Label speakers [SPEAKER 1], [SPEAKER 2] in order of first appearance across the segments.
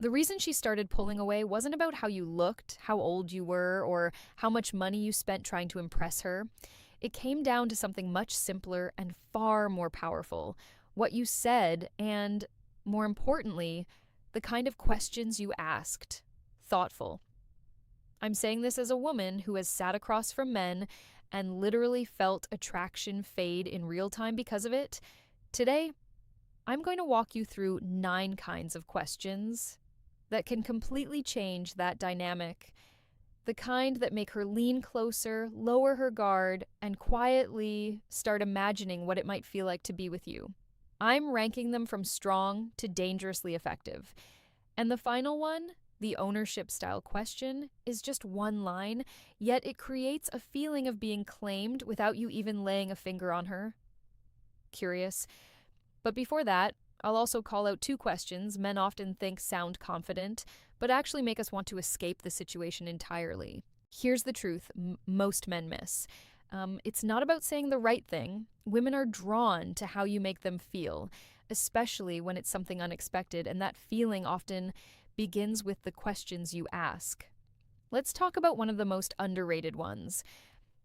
[SPEAKER 1] The reason she started pulling away wasn't about how you looked, how old you were, or how much money you spent trying to impress her. It came down to something much simpler and far more powerful: what you said, and, more importantly, the kind of questions you asked. Thoughtful. I'm saying this as a woman who has sat across from men and literally felt attraction fade in real time because of it. Today, I'm going to walk you through 9 kinds of questions that can completely change that dynamic. The kind that make her lean closer, lower her guard, and quietly start imagining what it might feel like to be with you. I'm ranking them from strong to dangerously effective. And the final one, the ownership style question, is just one line, yet it creates a feeling of being claimed without you even laying a finger on her. Curious? But before that, I'll also call out 2 questions men often think sound confident, but actually make us want to escape the situation entirely. Here's the truth most men miss. It's not about saying the right thing. Women are drawn to how you make them feel, especially when it's something unexpected, and that feeling often begins with the questions you ask. Let's talk about one of the most underrated ones.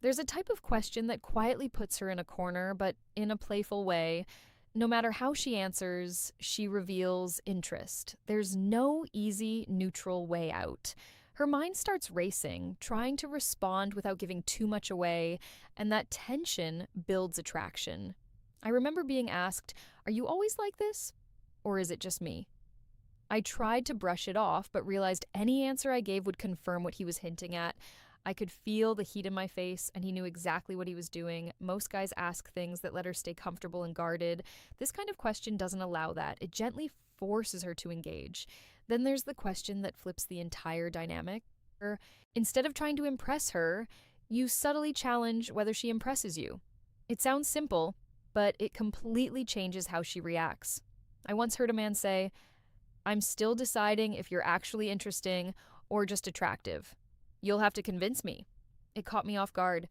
[SPEAKER 1] There's a type of question that quietly puts her in a corner, but in a playful way. No matter how she answers, she reveals interest. There's no easy, neutral way out. Her mind starts racing, trying to respond without giving too much away, and that tension builds attraction. I remember being asked, "Are you always like this? Or is it just me?" I tried to brush it off, but realized any answer I gave would confirm what he was hinting at. I could feel the heat in my face, and he knew exactly what he was doing. Most guys ask things that let her stay comfortable and guarded. This kind of question doesn't allow that. It gently forces her to engage. Then there's the question that flips the entire dynamic. Instead of trying to impress her, you subtly challenge whether she impresses you. It sounds simple, but it completely changes how she reacts. I once heard a man say, "I'm still deciding if you're actually interesting or just attractive. You'll have to convince me." It caught me off guard.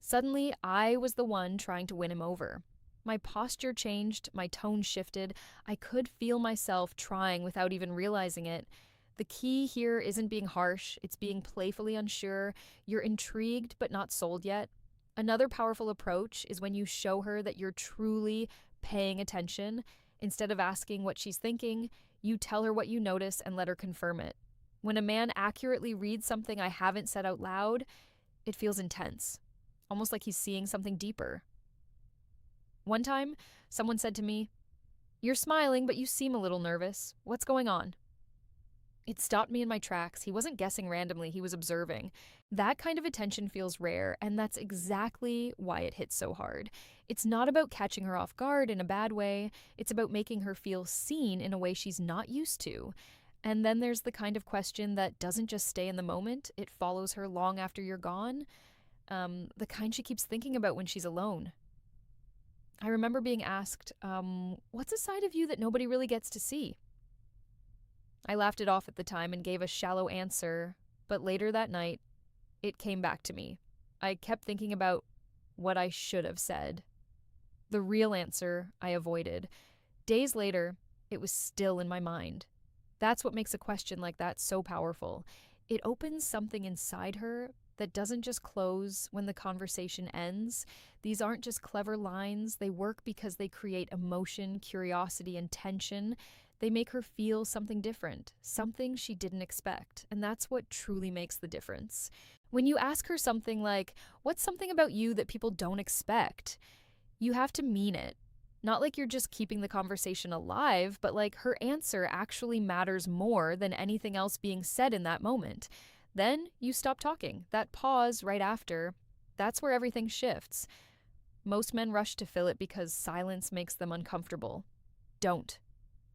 [SPEAKER 1] Suddenly, I was the one trying to win him over. My posture changed, my tone shifted. I could feel myself trying without even realizing it. The key here isn't being harsh, it's being playfully unsure. You're intrigued but not sold yet. Another powerful approach is when you show her that you're truly paying attention. Instead of asking what she's thinking, you tell her what you notice and let her confirm it. When a man accurately reads something I haven't said out loud, it feels intense, almost like he's seeing something deeper. One time, someone said to me, "You're smiling, but you seem a little nervous. What's going on?" It stopped me in my tracks. He wasn't guessing randomly, he was observing. That kind of attention feels rare, and that's exactly why it hits so hard. It's not about catching her off guard in a bad way, it's about making her feel seen in a way she's not used to. And then there's the kind of question that doesn't just stay in the moment, it follows her long after you're gone. The kind she keeps thinking about when she's alone. I remember being asked, "What's a side of you that nobody really gets to see?" I laughed it off at the time and gave a shallow answer, but later that night, it came back to me. I kept thinking about what I should have said. The real answer I avoided. Days later, it was still in my mind. That's what makes a question like that so powerful. It opens something inside her that doesn't just close when the conversation ends. These aren't just clever lines, they work because they create emotion, curiosity, and tension. They make her feel something different, something she didn't expect, and that's what truly makes the difference. When you ask her something like, "What's something about you that people don't expect?" you have to mean it. Not like you're just keeping the conversation alive, but like her answer actually matters more than anything else being said in that moment. Then you stop talking. That pause right after, that's where everything shifts. Most men rush to fill it because silence makes them uncomfortable. Don't.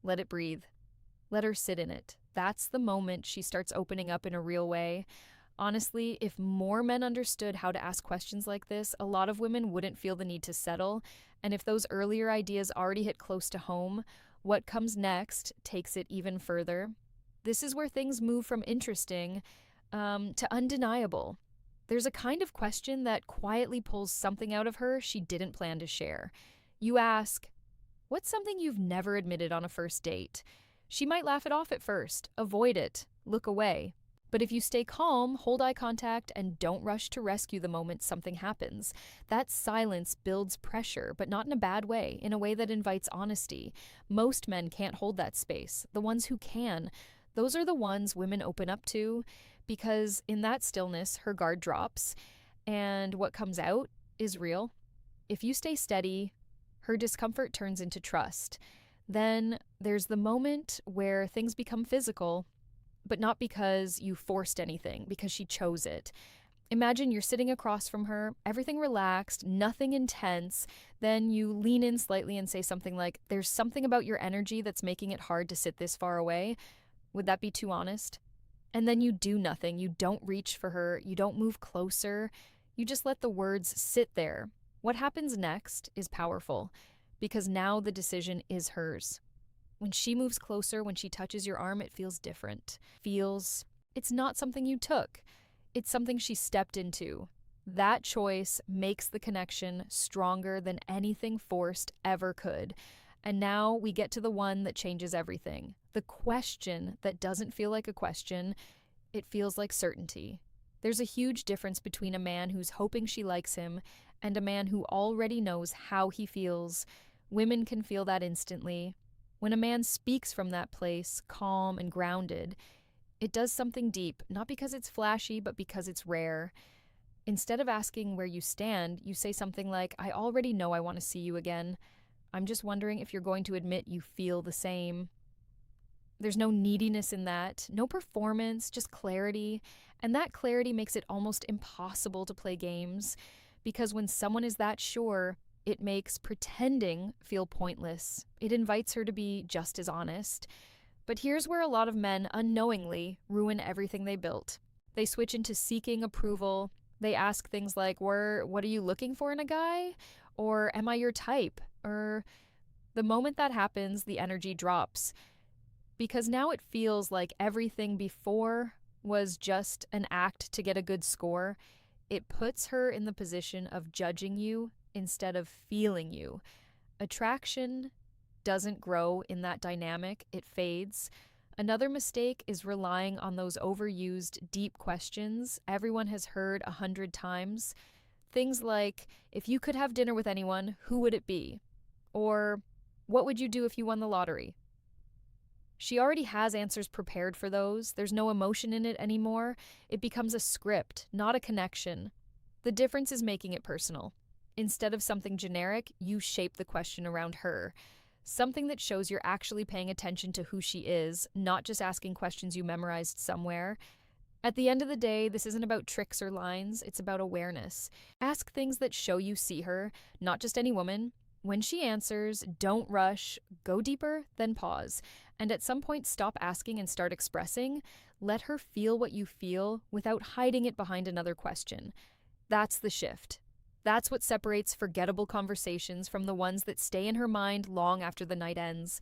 [SPEAKER 1] Let it breathe. Let her sit in it. That's the moment she starts opening up in a real way. Honestly, if more men understood how to ask questions like this, a lot of women wouldn't feel the need to settle. And if those earlier ideas already hit close to home, what comes next takes it even further. This is where things move from interesting to undeniable. There's a kind of question that quietly pulls something out of her she didn't plan to share. You ask, "What's something you've never admitted on a first date?" She might laugh it off at first, avoid it, look away. But if you stay calm, hold eye contact, and don't rush to rescue the moment something happens, that silence builds pressure, but not in a bad way, in a way that invites honesty. Most men can't hold that space. The ones who can, those are the ones women open up to, because in that stillness, her guard drops, and what comes out is real. If you stay steady, her discomfort turns into trust. Then there's the moment where things become physical, but not because you forced anything, because she chose it. Imagine you're sitting across from her, everything relaxed, nothing intense. Then you lean in slightly and say something like, "There's something about your energy that's making it hard to sit this far away." Would that be too honest? And then you do nothing. You don't reach for her. You don't move closer. You just let the words sit there. What happens next is powerful, because now the decision is hers. When she moves closer, when she touches your arm, it feels different. It's not something you took. It's something she stepped into. That choice makes the connection stronger than anything forced ever could. And now we get to the one that changes everything. The question that doesn't feel like a question, it feels like certainty. There's a huge difference between a man who's hoping she likes him and a man who already knows how he feels. Women can feel that instantly. When a man speaks from that place, calm and grounded, it does something deep, not because it's flashy, but because it's rare. Instead of asking where you stand, you say something like, "I already know I want to see you again. I'm just wondering if you're going to admit you feel the same." There's no neediness in that, no performance, just clarity. And that clarity makes it almost impossible to play games, because when someone is that sure, it makes pretending feel pointless. It invites her to be just as honest. But here's where a lot of men unknowingly ruin everything they built. They switch into seeking approval. They ask things like, "What are you looking for in a guy?" Or, "Am I your type?" Or the moment that happens, the energy drops. Because now it feels like everything before was just an act to get a good score. It puts her in the position of judging you instead of feeling you. Attraction doesn't grow in that dynamic, it fades. Another mistake is relying on those overused deep questions everyone has heard 100 times. Things like, "If you could have dinner with anyone, who would it be?" Or, "What would you do if you won the lottery?" She already has answers prepared for those. There's no emotion in it anymore. It becomes a script, not a connection. The difference is making it personal. Instead of something generic, you shape the question around her. Something that shows you're actually paying attention to who she is, not just asking questions you memorized somewhere. At the end of the day, this isn't about tricks or lines, it's about awareness. Ask things that show you see her, not just any woman. When she answers, don't rush, go deeper, then pause. And at some point, stop asking and start expressing. Let her feel what you feel without hiding it behind another question. That's the shift. That's what separates forgettable conversations from the ones that stay in her mind long after the night ends.